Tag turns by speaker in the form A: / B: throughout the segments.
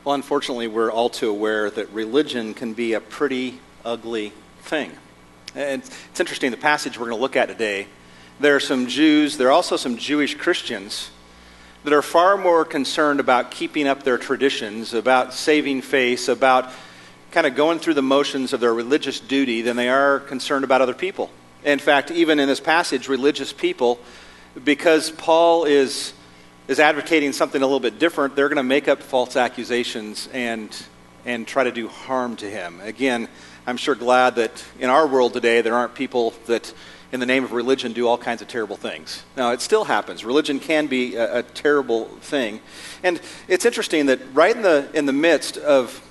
A: Well, unfortunately, we're all too aware that religion can be a pretty ugly thing. And it's interesting, the passage we're going to look at today, there are also some Jewish Christians that are far more concerned about keeping up their traditions, about saving face, about kind of going through the motions of their religious duty than they are concerned about other people. In fact, even in this passage, religious people, because Paul is advocating something a little bit different, they're going to make up false accusations and try to do harm to him. Again, I'm sure glad that in our world today there aren't people that in the name of religion do all kinds of terrible things. Now, it still happens. Religion can be a terrible thing. And it's interesting that right in the midst of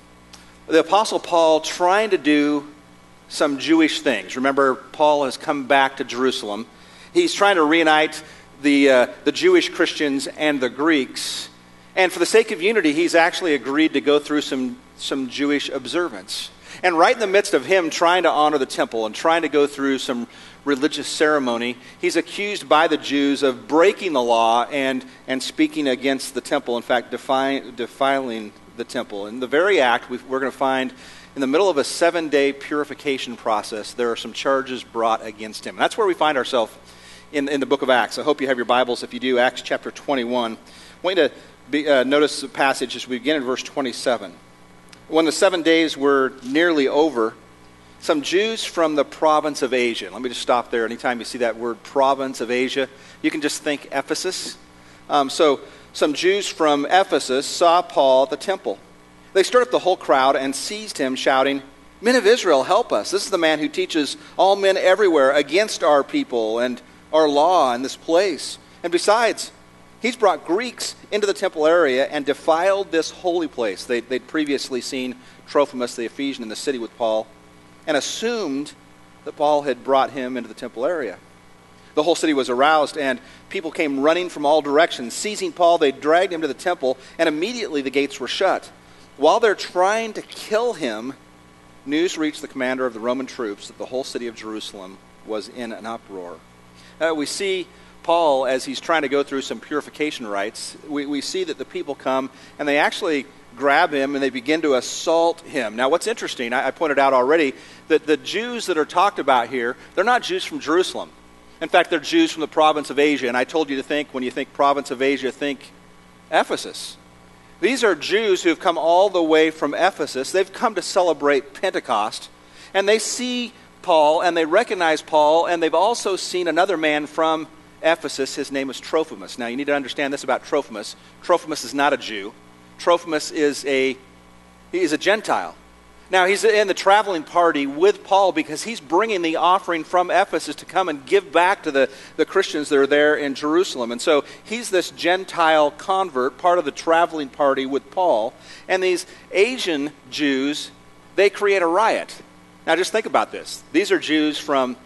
A: the Apostle Paul trying to do some Jewish things. Remember, Paul has come back to Jerusalem. He's trying to reunite the Jewish Christians and the Greeks. And for the sake of unity, he's actually agreed to go through some Jewish observance. And right in the midst of him trying to honor the temple and trying to go through some religious ceremony, he's accused by the Jews of breaking the law and speaking against the temple, in fact, defiling the temple. And the very act we're going to find in the middle of a 7-day purification process, there are some charges brought against him. And that's where we find ourselves in the book of Acts. I hope you have your Bibles. If you do, Acts chapter 21. I want you to notice the passage as we begin in verse 27. When the 7 days were nearly over, some Jews from the province of Asia. Let me just stop there. Anytime you see that word province of Asia, you can just think Ephesus. So some Jews from Ephesus saw Paul at the temple. They stirred up the whole crowd and seized him, shouting, "Men of Israel, help us. This is the man who teaches all men everywhere against our people and our law in this place. And besides, he's brought Greeks into the temple area and defiled this holy place." They'd previously seen Trophimus the Ephesian in the city with Paul and assumed that Paul had brought him into the temple area. The whole city was aroused, and people came running from all directions. Seizing Paul, they dragged him to the temple, and immediately the gates were shut. While they're trying to kill him, news reached the commander of the Roman troops that the whole city of Jerusalem was in an uproar. We see Paul, as he's trying to go through some purification rites, we see that the people come and they actually grab him and they begin to assault him. Now, what's interesting, I pointed out already, that the Jews that are talked about here, they're not Jews from Jerusalem. In fact, they're Jews from the province of Asia. And I told you to think, when you think province of Asia, think Ephesus. These are Jews who have come all the way from Ephesus. They've come to celebrate Pentecost. And they see Paul and they recognize Paul, and they've also seen another man from Ephesus. His name is Trophimus. Now, you need to understand this about Trophimus. Trophimus is not a Jew. Trophimus is a Gentile. Now, he's in the traveling party with Paul because he's bringing the offering from Ephesus to come and give back to the Christians that are there in Jerusalem. And so he's this Gentile convert, part of the traveling party with Paul. And these Asian Jews, they create a riot. Now, just think about this. These are Jews from,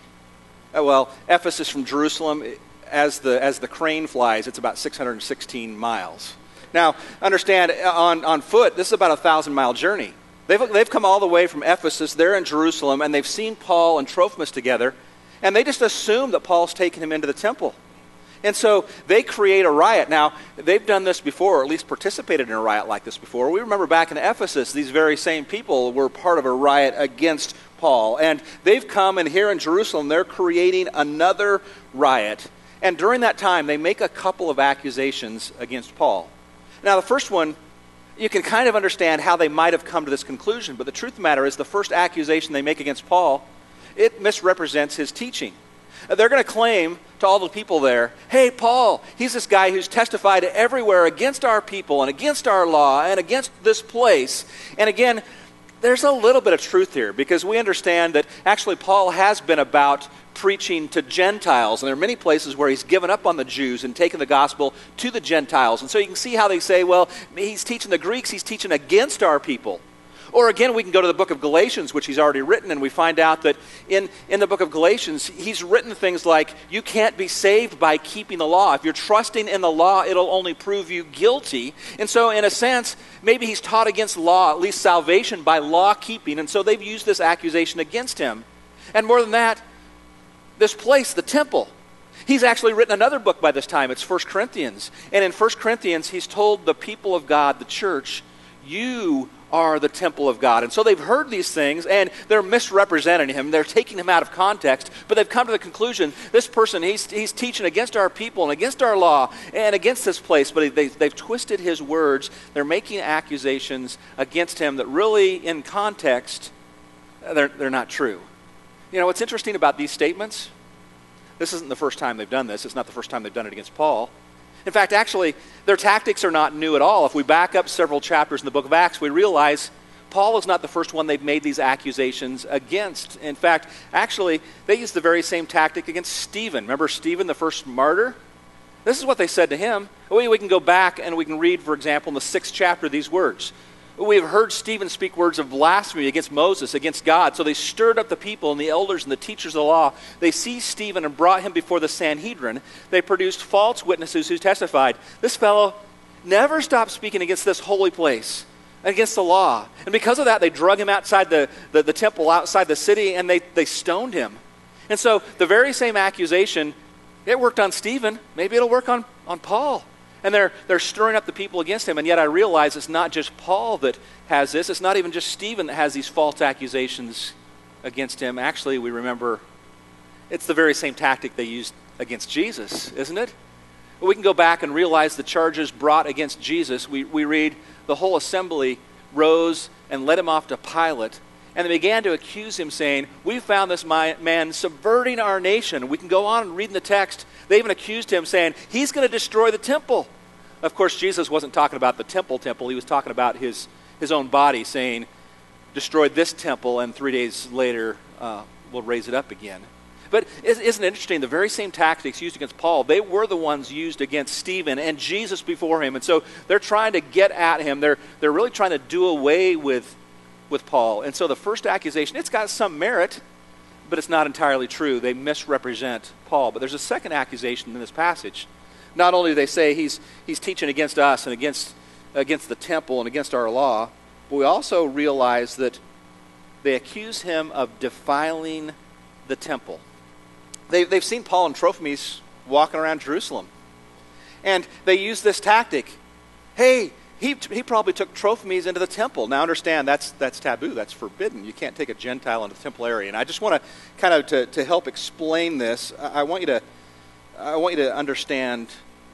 A: Ephesus from Jerusalem. As the crane flies, it's about 616 miles. Now, understand, on foot, this is about a 1,000-mile journey. They've come all the way from Ephesus. They're in Jerusalem, and they've seen Paul and Trophimus together, and they just assume that Paul's taken him into the temple. And so they create a riot. Now, they've done this before, or at least participated in a riot like this before. We remember back in Ephesus, these very same people were part of a riot against Paul. And they've come, and here in Jerusalem, they're creating another riot. And during that time, they make a couple of accusations against Paul. Now, the first one, you can kind of understand how they might have come to this conclusion, but the truth of the matter is the first accusation they make against Paul, it misrepresents his teaching. They're going to claim to all the people there, "Hey, Paul, he's this guy who's testified everywhere against our people and against our law and against this place." And again, there's a little bit of truth here because we understand that actually Paul has been about preaching to Gentiles, and there are many places where he's given up on the Jews and taken the gospel to the Gentiles. And so you can see how they say, well, he's teaching the Greeks, he's teaching against our people. Or again, we can go to the book of Galatians, which he's already written, and we find out that in the book of Galatians, he's written things like, you can't be saved by keeping the law. If you're trusting in the law, it'll only prove you guilty. And so in a sense, maybe he's taught against law, at least salvation by law keeping, and so they've used this accusation against him. And more than that, this place, the temple, he's actually written another book by this time. It's 1 Corinthians. And in 1 Corinthians, he's told the people of God, the church, you are the temple of God. And so they've heard these things, and they're misrepresenting him. They're taking him out of context, but they've come to the conclusion, this person, he's teaching against our people and against our law and against this place, but they've twisted his words. They're making accusations against him that really, in context, they're not true. You know, what's interesting about these statements, this isn't the first time they've done this. It's not the first time they've done it against Paul. In fact, actually, their tactics are not new at all. If we back up several chapters in the book of Acts, we realize Paul is not the first one they've made these accusations against. In fact, actually, they used the very same tactic against Stephen. Remember Stephen, the first martyr? This is what they said to him. We can go back and we can read, for example, in the 6th chapter, these words. We have heard Stephen speak words of blasphemy against Moses, against God. So they stirred up the people and the elders and the teachers of the law. They seized Stephen and brought him before the Sanhedrin. They produced false witnesses who testified, this fellow never stopped speaking against this holy place, against the law. And because of that, they drug him outside the temple, outside the city, and they stoned him. And so the very same accusation, it worked on Stephen. Maybe it'll work on Paul. And they're stirring up the people against him. And yet I realize it's not just Paul that has this. It's not even just Stephen that has these false accusations against him. Actually, we remember it's the very same tactic they used against Jesus, isn't it? But we can go back and realize the charges brought against Jesus. We read the whole assembly rose and led him off to Pilate. And they began to accuse him, saying, we found this man subverting our nation. We can go on and read in the text. They even accused him, saying, he's going to destroy the temple. Of course, Jesus wasn't talking about the temple. He was talking about his own body, saying, destroy this temple, and 3 days later we'll raise it up again. But isn't it interesting? The very same tactics used against Paul, they were the ones used against Stephen and Jesus before him. And so they're trying to get at him. They're really trying to do away with Paul. And so the first accusation, it's got some merit, but it's not entirely true. They misrepresent Paul. But there's a second accusation in this passage. Not only do they say he's teaching against us and against the temple and against our law, but we also realize that they accuse him of defiling the temple. They've seen Paul and Trophimus walking around Jerusalem. And they use this tactic. Hey, he probably took Trophimus into the temple. Now understand, that's taboo. That's forbidden. You can't take a Gentile into the temple area. And I just want to kind of to help explain this, I want you to understand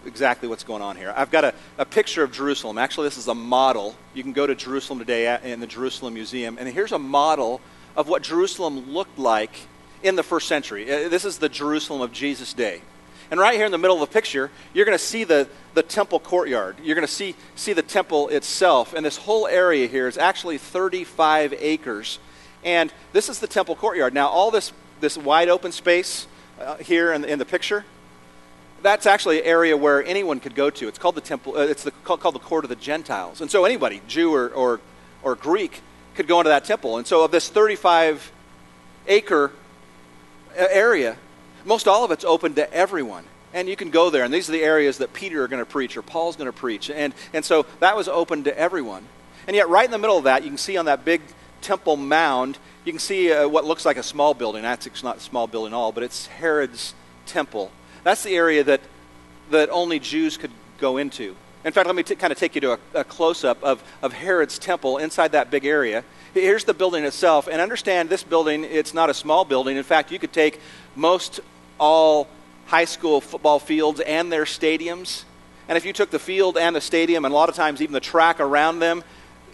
A: exactly what's going on here. I've got a picture of Jerusalem. Actually, this is a model. You can go to Jerusalem today in the Jerusalem Museum. And here's a model of what Jerusalem looked like in the first century. This is the Jerusalem of Jesus' day. And right here in the middle of the picture, you're going to see the temple courtyard. You're going to see the temple itself. And this whole area here is actually 35 acres. And this is the temple courtyard. Now, all this wide open space here in the picture, that's actually an area where anyone could go to. It's called the temple. Called the court of the Gentiles. And so anybody, Jew or Greek, could go into that temple. And so of this 35-acre area, most all of it's open to everyone. And you can go there. And these are the areas that Peter are going to preach or Paul's going to preach. And so that was open to everyone. And yet right in the middle of that, you can see on that big temple mound, you can see what looks like a small building. It's not a small building at all, but it's Herod's temple. That's the area that only Jews could go into. In fact, let me kind of take you to a close-up of Herod's temple inside that big area. Here's the building itself. And understand, this building, it's not a small building. In fact, you could take most all high school football fields and their stadiums. And if you took the field and the stadium, and a lot of times even the track around them,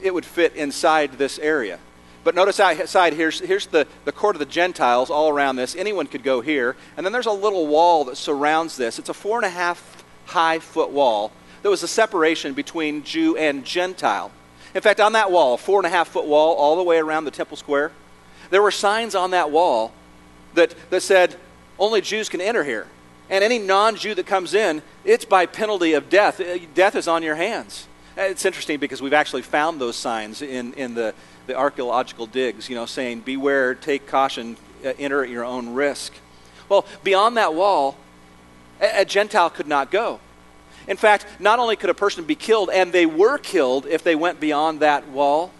A: it would fit inside this area. But notice outside, here's the court of the Gentiles all around this. Anyone could go here. And then there's a little wall that surrounds this. It's a 4.5 high foot wall that was a separation between Jew and Gentile. In fact, on that wall, 4.5 foot wall all the way around the temple square, there were signs on that wall that said, only Jews can enter here. And any non-Jew that comes in, it's by penalty of death. Death is on your hands. It's interesting because we've actually found those signs in the archaeological digs, saying, beware, take caution, enter at your own risk. Well, beyond that wall, a Gentile could not go. In fact, not only could a person be killed, and they were killed if they went beyond that wall,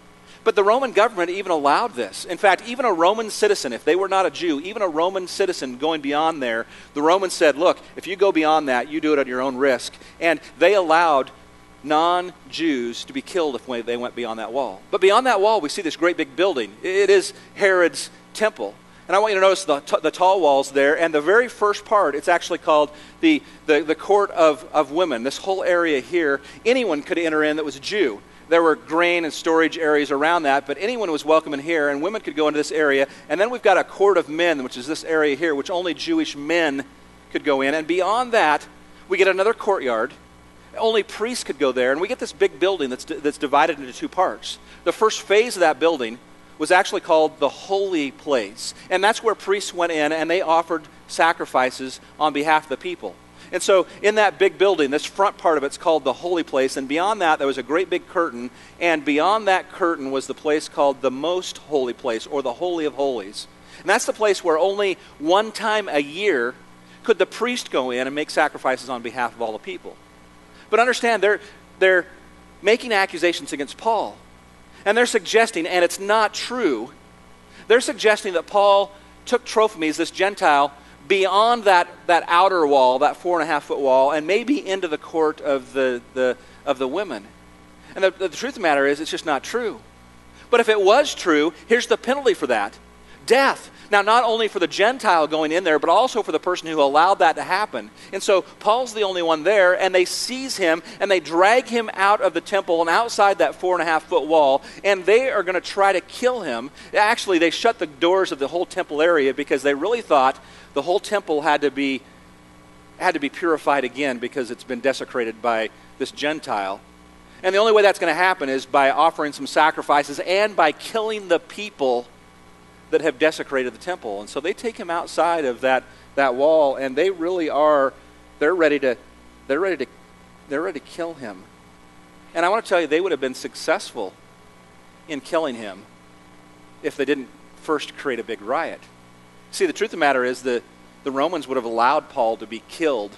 A: but the Roman government even allowed this. In fact, even a Roman citizen, if they were not a Jew, even a Roman citizen going beyond there, the Romans said, look, if you go beyond that, you do it at your own risk. And they allowed non-Jews to be killed if they went beyond that wall. But beyond that wall, we see this great big building. It is Herod's temple. And I want you to notice the tall walls there. And the very first part, it's actually called the court of women. This whole area here, anyone could enter in that was a Jew. There were grain and storage areas around that, but anyone was welcome in here, and women could go into this area. And then we've got a court of men, which is this area here, which only Jewish men could go in. And beyond that, we get another courtyard. Only priests could go there, and we get this big building that's divided into two parts. The first phase of that building was actually called the Holy Place, and that's where priests went in and they offered sacrifices on behalf of the people. And so in that big building, this front part of it's called the Holy Place, and beyond that there was a great big curtain, and beyond that curtain was the place called the Most Holy Place, or the Holy of Holies. And that's the place where only one time a year could the priest go in and make sacrifices on behalf of all the people. But understand, they're making accusations against Paul. And they're suggesting, and it's not true, they're suggesting that Paul took Trophimus, this Gentile, beyond that outer wall, that 4.5-foot wall, and maybe into the court of the women. And the truth of the matter is, it's just not true. But if it was true, here's the penalty for that: death. Now, not only for the Gentile going in there, but also for the person who allowed that to happen. And so Paul's the only one there, and they seize him, and they drag him out of the temple and outside that 4.5-foot wall, and they are going to try to kill him. Actually, they shut the doors of the whole temple area because they really thought the whole temple had to be purified again because it's been desecrated by this Gentile. And the only way that's going to happen is by offering some sacrifices and by killing the people that have desecrated the temple. And so they take him outside of that wall, and they really are, they're ready to kill him. And I want to tell you, they would have been successful in killing him if they didn't first create a big riot. See, the truth of the matter is that the Romans would have allowed Paul to be killed.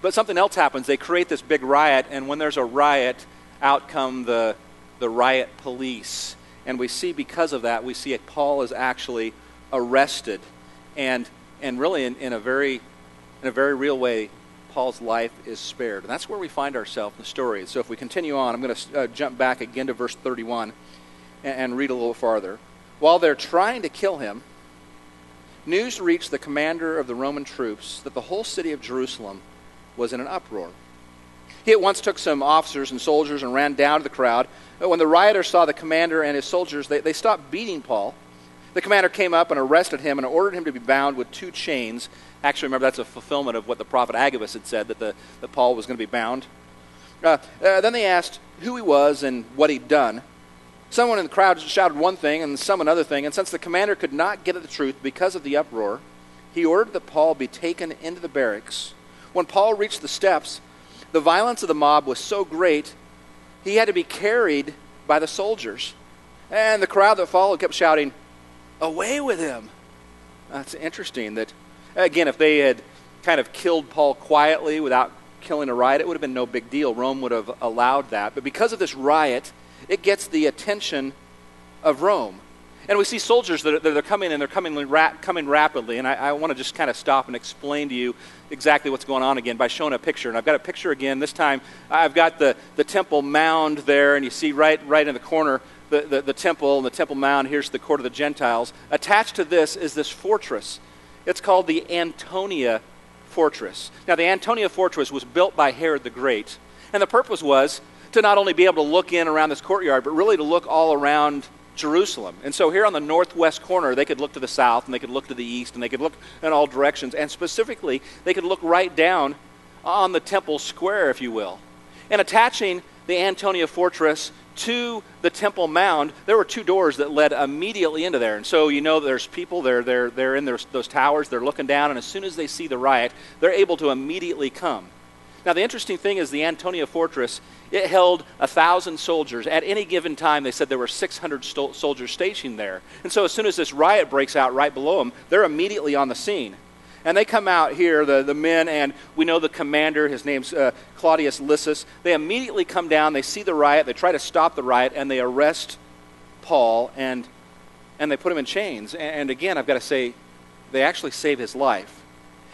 A: But something else happens. They create this big riot, and when there's a riot, out come the riot police. And we see, because of that, we see Paul is actually arrested. And really, in a very real way, Paul's life is spared. And that's where we find ourselves in the story. So if we continue on, I'm going to jump back again to verse 31 and read a little farther. While they're trying to kill him, news reached the commander of the Roman troops that the whole city of Jerusalem was in an uproar. He at once took some officers and soldiers and ran down to the crowd. But when the rioters saw the commander and his soldiers, they stopped beating Paul. The commander came up and arrested him and ordered him to be bound with 2 chains. Actually, remember, that's a fulfillment of what the prophet Agabus had said, that Paul was going to be bound. Then they asked who he was and what he'd done. Someone in the crowd shouted one thing and some another thing, and since the commander could not get at the truth because of the uproar, he ordered that Paul be taken into the barracks. When Paul reached the steps, the violence of the mob was so great, he had to be carried by the soldiers. And the crowd that followed kept shouting, "Away with him!" That's interesting that, again, if they had kind of killed Paul quietly without killing a riot, it would have been no big deal. Rome would have allowed that. But because of this riot, it gets the attention of Rome. And we see soldiers that are coming, and they're coming rapidly. And I want to just kind of stop and explain to you exactly what's going on again by showing a picture. And I've got a picture again. This time I've got the temple mound there, and you see right in the corner the temple and the temple mound. Here's the court of the Gentiles. Attached to this is this fortress. It's called the Antonia Fortress. Now, the Antonia Fortress was built by Herod the Great. And the purpose was to not only be able to look in around this courtyard, but really to look all around Jerusalem. And so here on the northwest corner, they could look to the south, and they could look to the east, and they could look in all directions. And specifically, they could look right down on the temple square, if you will. And attaching the Antonia Fortress to the temple mound, there were 2 doors that led immediately into there. And so you know there's people, they're in those towers, they're looking down, and as soon as they see the riot, they're able to immediately come. Now, the interesting thing is the Antonia Fortress, it held 1,000 soldiers. At any given time, they said there were 600 soldiers stationed there. And so as soon as this riot breaks out right below them, they're immediately on the scene. And they come out here, the men, and we know the commander, his name's Claudius Lysis. They immediately come down, they see the riot, they try to stop the riot, and they arrest Paul, and they put him in chains. And again, I've got to say, they actually save his life.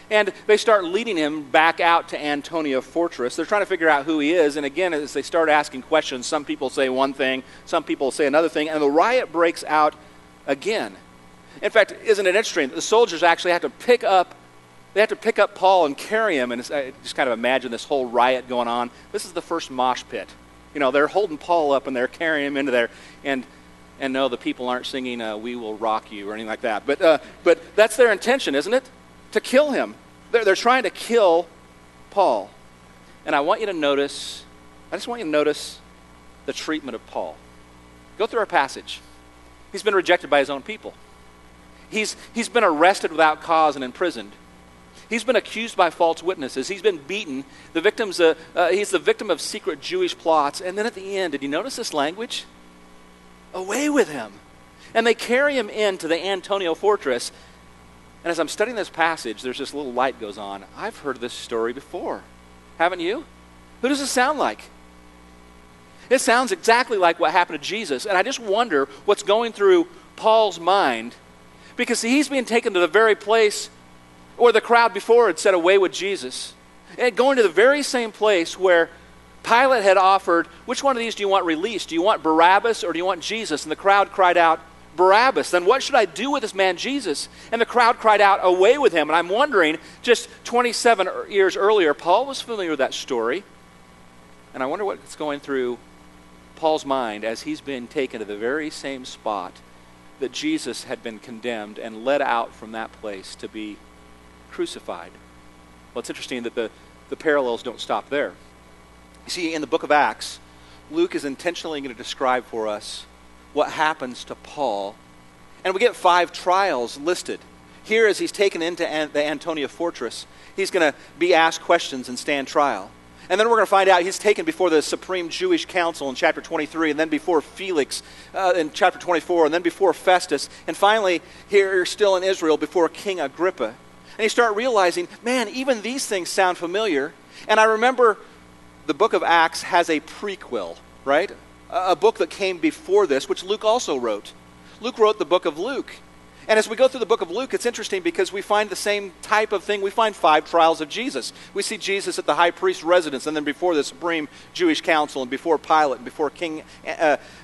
A: And they start leading him back out to Antonia Fortress. They're trying to figure out who he is. And again, as they start asking questions, some people say one thing, some people say another thing, and the riot breaks out again. In fact, isn't it interesting? The soldiers actually have to pick up Paul and carry him. And I just kind of imagine this whole riot going on. This is the first mosh pit. They're holding Paul up and they're carrying him into there. And no, the people aren't singing "We Will Rock You" or anything like that. But that's their intention, isn't it? To kill him. They're trying to kill Paul. And I just want you to notice the treatment of Paul. Go through our passage. He's been rejected by his own people. He's been arrested without cause and imprisoned. He's been accused by false witnesses. He's been beaten. He's the victim of secret Jewish plots. And then at the end, did you notice this language? Away with him. And they carry him into the Antonia Fortress. And as I'm studying this passage, there's this little light goes on. I've heard this story before. Haven't you? Who does it sound like? It sounds exactly like what happened to Jesus. And I just wonder what's going through Paul's mind, because he's being taken to the very place where the crowd before had said away with Jesus. And going to the very same place where Pilate had offered, which one of these do you want released? Do you want Barabbas or do you want Jesus? And the crowd cried out, Barabbas. Then what should I do with this man Jesus? And the crowd cried out, away with him. And I'm wondering, just 27 years earlier, Paul was familiar with that story. And I wonder what's going through Paul's mind as he's been taken to the very same spot that Jesus had been condemned and led out from that place to be crucified. Well, it's interesting that the parallels don't stop there. You see, in the book of Acts, Luke is intentionally going to describe for us what happens to Paul. And we get 5 trials listed. Here, as he's taken into the Antonia Fortress, he's going to be asked questions and stand trial. And then we're going to find out he's taken before the Supreme Jewish Council in chapter 23, and then before Felix in chapter 24, and then before Festus, and finally, here still in Israel, before King Agrippa. And you start realizing, man, even these things sound familiar. And I remember the book of Acts has a prequel, right? A book that came before this, which Luke also wrote. Luke wrote the book of Luke. And as we go through the book of Luke, it's interesting because we find the same type of thing. We find 5 trials of Jesus. We see Jesus at the high priest's residence, and then before the Supreme Jewish Council, and before Pilate, and before King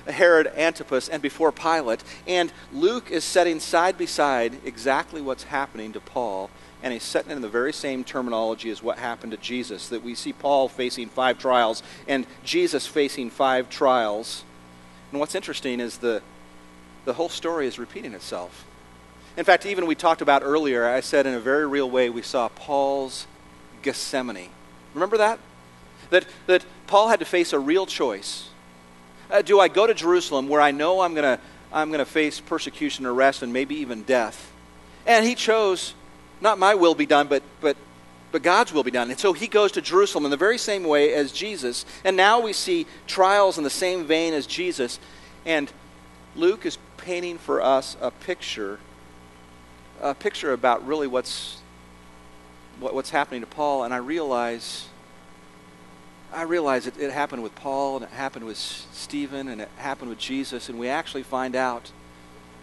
A: Herod Antipas, and before Pilate. And Luke is setting side by side exactly what's happening to Paul, and he's setting it in the very same terminology as what happened to Jesus, that we see Paul facing 5 trials and Jesus facing 5 trials. And what's interesting is the whole story is repeating itself. In fact, even we talked about earlier, I said in a very real way, we saw Paul's Gethsemane. Remember that? That Paul had to face a real choice. Do I go to Jerusalem where I know I'm going to face persecution, arrest, and maybe even death? And he chose, not my will be done, but God's will be done. And so he goes to Jerusalem in the very same way as Jesus. And now we see trials in the same vein as Jesus. And Luke is painting for us a picture about really what's happening to Paul. And I realize it happened with Paul, and it happened with Stephen, and it happened with Jesus. And we actually find out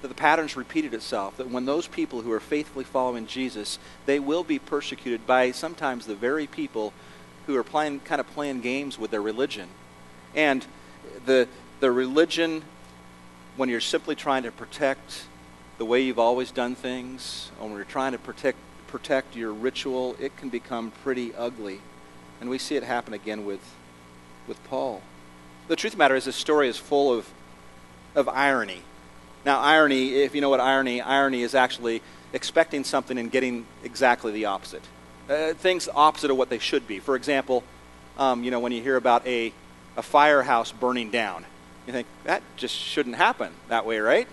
A: that the pattern's repeated itself, that when those people who are faithfully following Jesus, they will be persecuted by sometimes the very people who are playing games with their religion. And the religion, when you're simply trying to protect the way you've always done things, when you're trying to protect your ritual, it can become pretty ugly. And we see it happen again with Paul. The truth of the matter is this story is full of irony. Now, irony, if you know what irony is actually expecting something and getting exactly the opposite. Things opposite of what they should be. For example, when you hear about a firehouse burning down, you think, that just shouldn't happen that way, right?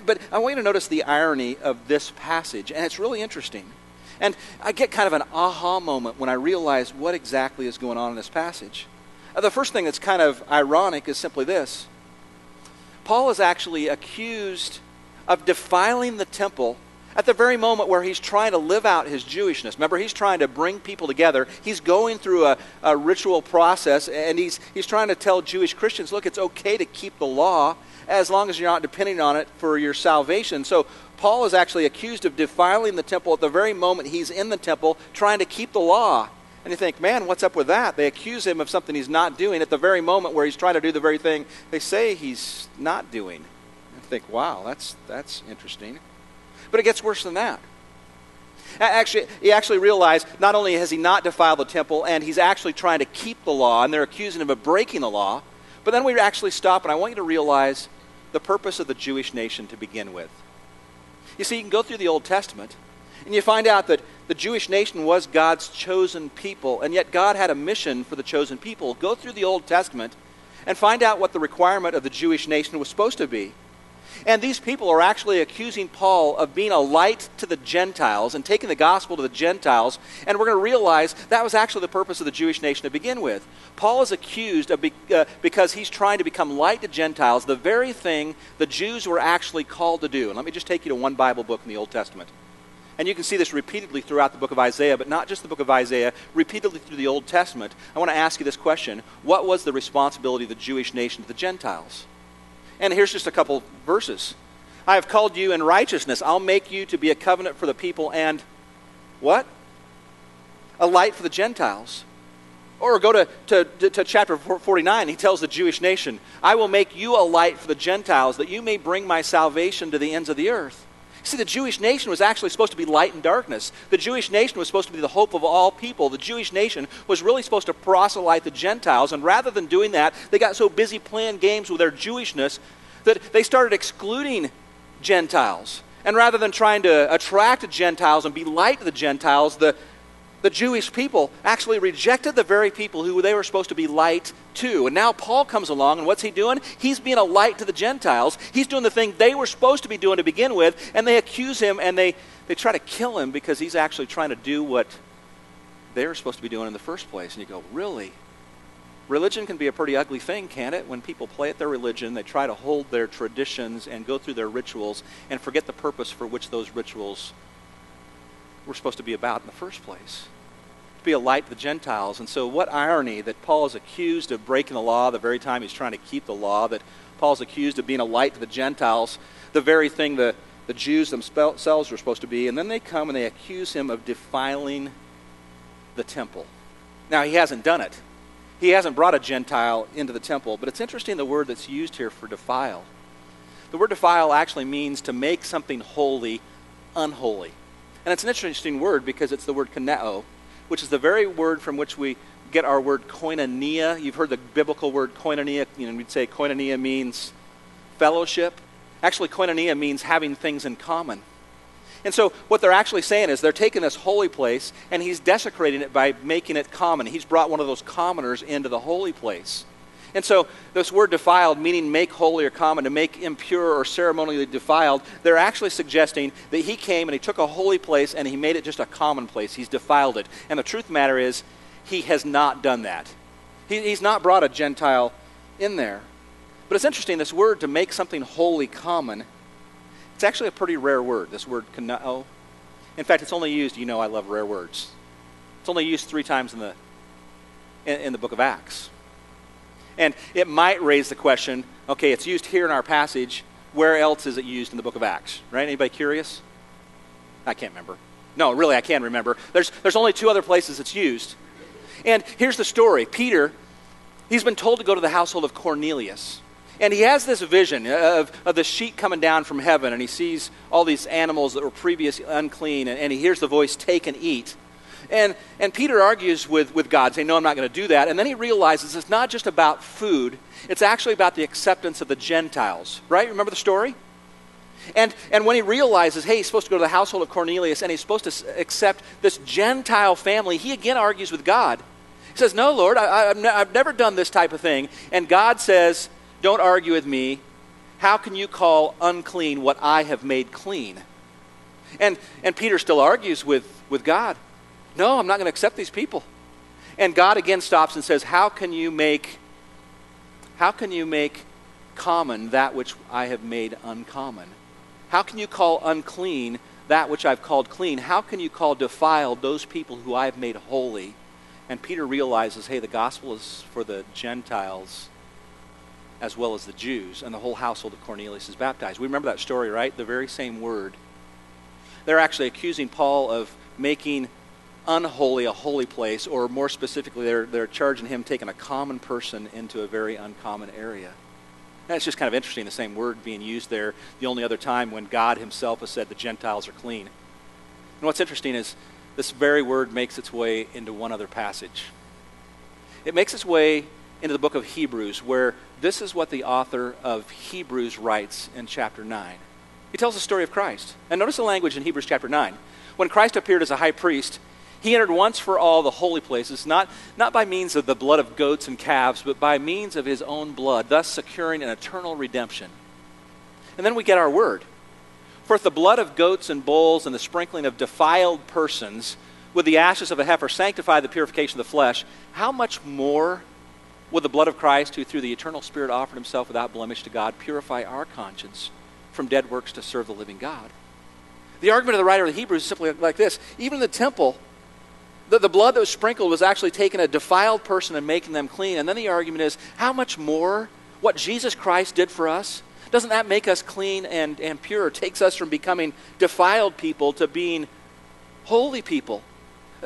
A: But I want you to notice the irony of this passage, and it's really interesting. And I get kind of an aha moment when I realize what exactly is going on in this passage. The first thing that's kind of ironic is simply this. Paul is actually accused of defiling the temple at the very moment where he's trying to live out his Jewishness. Remember, he's trying to bring people together. He's going through a ritual process, and he's trying to tell Jewish Christians, look, it's okay to keep the law as long as you're not depending on it for your salvation. So Paul is actually accused of defiling the temple at the very moment he's in the temple trying to keep the law. And you think, man, what's up with that? They accuse him of something he's not doing at the very moment where he's trying to do the very thing they say he's not doing. I think, wow, that's interesting. But it gets worse than that. He actually realized not only has he not defiled the temple, and he's actually trying to keep the law, and they're accusing him of breaking the law, but then we actually stop, and I want you to realize the purpose of the Jewish nation to begin with. You see, you can go through the Old Testament, and you find out that the Jewish nation was God's chosen people, and yet God had a mission for the chosen people. Go through the Old Testament and find out what the requirement of the Jewish nation was supposed to be. And these people are actually accusing Paul of being a light to the Gentiles and taking the gospel to the Gentiles. And we're going to realize that was actually the purpose of the Jewish nation to begin with. Paul is accused of because he's trying to become light to Gentiles, the very thing the Jews were actually called to do. And let me just take you to one Bible book in the Old Testament. And you can see this repeatedly throughout the book of Isaiah, but not just the book of Isaiah, repeatedly through the Old Testament. I want to ask you this question. What was the responsibility of the Jewish nation to the Gentiles? And here's just a couple verses. I have called you in righteousness. I'll make you to be a covenant for the people and what? A light for the Gentiles. Or go to chapter 49. He tells the Jewish nation, I will make you a light for the Gentiles that you may bring my salvation to the ends of the earth. See, the Jewish nation was actually supposed to be light in darkness. The Jewish nation was supposed to be the hope of all people. The Jewish nation was really supposed to proselyte the Gentiles, and rather than doing that, they got so busy playing games with their Jewishness that they started excluding Gentiles. And rather than trying to attract the Gentiles and be light to the Gentiles, the Jewish people actually rejected the very people who they were supposed to be light to. And now Paul comes along, and what's he doing? He's being a light to the Gentiles. He's doing the thing they were supposed to be doing to begin with, and they accuse him, and they try to kill him because he's actually trying to do what they were supposed to be doing in the first place. And you go, really? Religion can be a pretty ugly thing, can't it? When people play at their religion, they try to hold their traditions and go through their rituals and forget the purpose for which those rituals were supposed to be about in the first place. To be a light to the Gentiles. And so what irony that Paul is accused of breaking the law the very time he's trying to keep the law, that Paul's accused of being a light to the Gentiles, the very thing the Jews themselves were supposed to be, and then they come and they accuse him of defiling the temple. Now, he hasn't done it. He hasn't brought a Gentile into the temple, but it's interesting the word that's used here for defile. The word defile actually means to make something holy unholy. And it's an interesting word because it's the word kaneo, which is the very word from which we get our word koinonia. You've heard the biblical word koinonia. We'd say koinonia means fellowship. Actually, koinonia means having things in common. And so what they're actually saying is they're taking this holy place and he's desecrating it by making it common. He's brought one of those commoners into the holy place. And so this word defiled, meaning make holy or common, to make impure or ceremonially defiled, they're actually suggesting that he came and he took a holy place and he made it just a common place. He's defiled it. And the truth of the matter is, he has not done that. He's not brought a Gentile in there. But it's interesting, this word to make something holy common, it's actually a pretty rare word, this word kaneo. In fact, it's only used, I love rare words. It's only used 3 times in the book of Acts. And it might raise the question, okay, it's used here in our passage. Where else is it used in the book of Acts? Right? Anybody curious? I can't remember. No, really, I can remember. There's only 2 other places it's used. And here's the story. Peter, he's been told to go to the household of Cornelius. And he has this vision of the sheet coming down from heaven, and he sees all these animals that were previously unclean, and he hears the voice, take and eat. And Peter argues with God, saying, no, I'm not going to do that. And then he realizes it's not just about food. It's actually about the acceptance of the Gentiles. Right? Remember the story? And when he realizes, hey, he's supposed to go to the household of Cornelius, and he's supposed to accept this Gentile family, he again argues with God. He says, no, Lord, I've never done this type of thing. And God says, don't argue with me. How can you call unclean what I have made clean? And Peter still argues with God. No, I'm not going to accept these people. And God again stops and says, how can you make common that which I have made uncommon? How can you call unclean that which I've called clean? How can you call defiled those people who I have made holy? And Peter realizes, hey, the gospel is for the Gentiles as well as the Jews, and the whole household of Cornelius is baptized. We remember that story, right? The very same word they're actually accusing Paul of making unholy a holy place, or more specifically, they're charging him taking a common person into a very uncommon area. And it's just kind of interesting, the same word being used there, the only other time when God himself has said the Gentiles are clean. And what's interesting is this very word makes its way into one other passage. It makes its way into the book of Hebrews, where this is what the author of Hebrews writes in chapter 9. He tells the story of Christ. And notice the language in Hebrews chapter 9. When Christ appeared as a high priest, he entered once for all the holy places, not by means of the blood of goats and calves, but by means of his own blood, thus securing an eternal redemption. And then we get our word. For if the blood of goats and bulls and the sprinkling of defiled persons with the ashes of a heifer sanctify the purification of the flesh, how much more would the blood of Christ, who through the eternal Spirit offered himself without blemish to God, purify our conscience from dead works to serve the living God? The argument of the writer of the Hebrews is simply like this. Even in the temple, the blood that was sprinkled was actually taking a defiled person and making them clean. And then the argument is, how much more what Jesus Christ did for us, doesn't that make us clean and pure? It takes us from becoming defiled people to being holy people.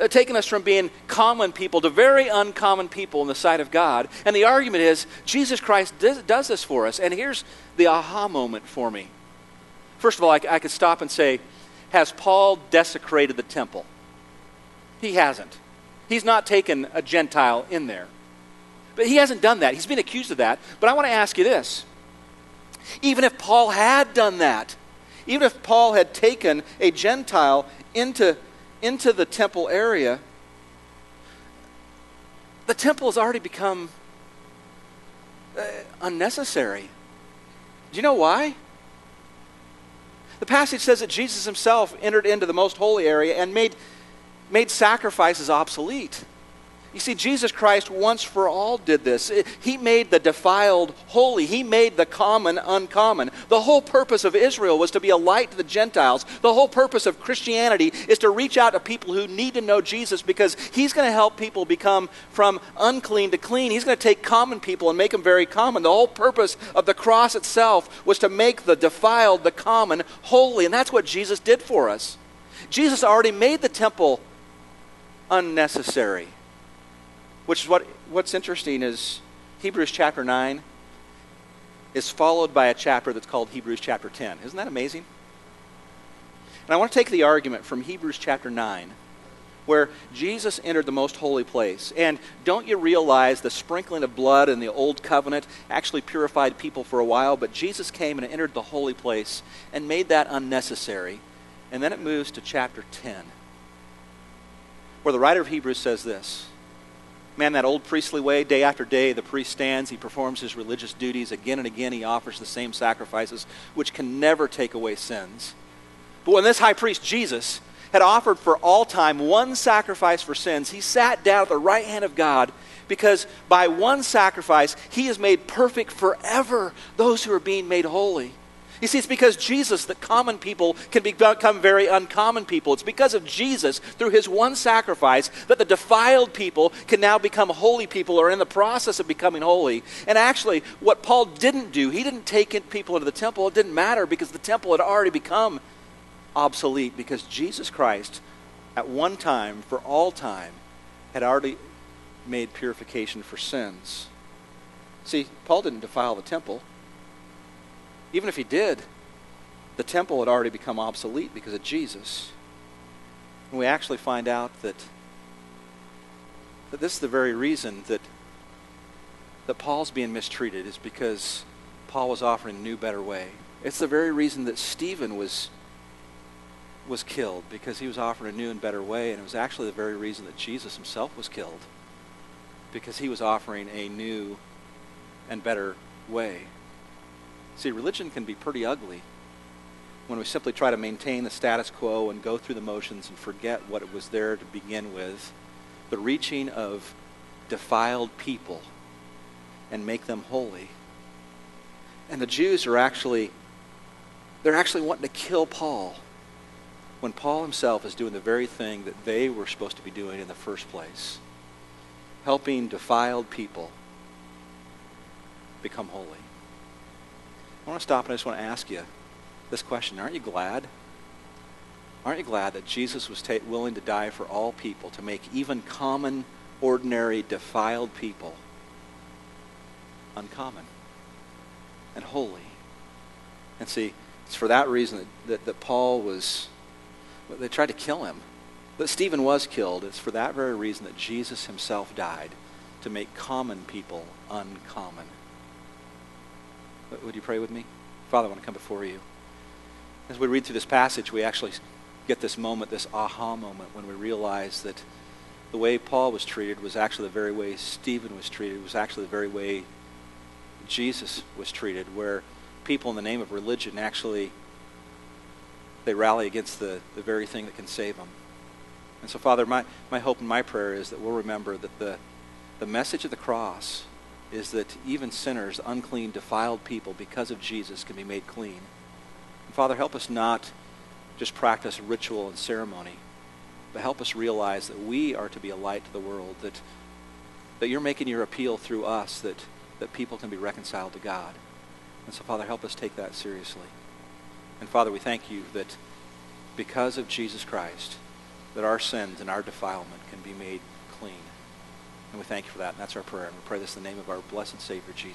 A: Taking us from being common people to very uncommon people in the sight of God. And the argument is, Jesus Christ does this for us. And here's the aha moment for me. First of all, I could stop and say, has Paul desecrated the temple? He hasn't. He's not taken a Gentile in there. But he hasn't done that. He's been accused of that. But I want to ask you this. Even if Paul had done that, even if Paul had taken a Gentile into the temple area, the temple has already become unnecessary. Do you know why? The passage says that Jesus himself entered into the most holy area and made sacrifices obsolete. You see, Jesus Christ once for all did this. He made the defiled holy. He made the common uncommon. The whole purpose of Israel was to be a light to the Gentiles. The whole purpose of Christianity is to reach out to people who need to know Jesus, because he's going to help people become from unclean to clean. He's going to take common people and make them very common. The whole purpose of the cross itself was to make the defiled, the common, holy. And that's what Jesus did for us. Jesus already made the temple unnecessary. Which is what's interesting is Hebrews chapter 9 is followed by a chapter that's called Hebrews chapter 10. Isn't that amazing? And I want to take the argument from Hebrews chapter 9, where Jesus entered the most holy place. And don't you realize the sprinkling of blood in the old covenant actually purified people for a while, but Jesus came and entered the holy place and made that unnecessary. And then it moves to chapter 10, where the writer of Hebrews says this. Man, that old priestly way, day after day, the priest stands, he performs his religious duties. Again and again, he offers the same sacrifices, which can never take away sins. But when this high priest, Jesus, had offered for all time one sacrifice for sins, he sat down at the right hand of God, because by one sacrifice, he has made perfect forever those who are being made holy. You see, it's because Jesus that common people can become very uncommon people. It's because of Jesus, through his one sacrifice, that the defiled people can now become holy people, or in the process of becoming holy. And actually, what Paul didn't do, he didn't take people into the temple. It didn't matter, because the temple had already become obsolete, because Jesus Christ, at one time, for all time, had already made purification for sins. See, Paul didn't defile the temple. Even if he did, the temple had already become obsolete because of Jesus. And we actually find out that this is the very reason that Paul's being mistreated, is because Paul was offering a new, better way. It's the very reason that Stephen was killed, because he was offering a new and better way. And it was actually the very reason that Jesus himself was killed, because he was offering a new and better way. See, religion can be pretty ugly when we simply try to maintain the status quo and go through the motions and forget what it was there to begin with. The reaching of defiled people and make them holy. And the Jews are actually wanting to kill Paul, when Paul himself is doing the very thing that they were supposed to be doing in the first place. Helping defiled people become holy. I want to stop and I just want to ask you this question. Aren't you glad Aren't you glad that Jesus was willing to die for all people, to make even common, ordinary, defiled people uncommon and holy? And see, it's for that reason that Paul was, they tried to kill him. That Stephen was killed. It's for that very reason that Jesus himself died, to make common people uncommon. Would you pray with me? Father, I want to come before you. As we read through this passage, we actually get this moment, this aha moment, when we realize that the way Paul was treated was actually the very way Stephen was treated, was actually the very way Jesus was treated, where people in the name of religion actually, they rally against the very thing that can save them. And so, Father, my hope and my prayer is that we'll remember that the message of the cross is that even sinners, unclean, defiled people, because of Jesus, can be made clean. And Father, help us not just practice ritual and ceremony, but help us realize that we are to be a light to the world, that you're making your appeal through us, that people can be reconciled to God. And so, Father, help us take that seriously. And Father, we thank you that because of Jesus Christ, that our sins and our defilement can be made clean. And we thank you for that, and that's our prayer. And we pray this in the name of our blessed Savior, Jesus.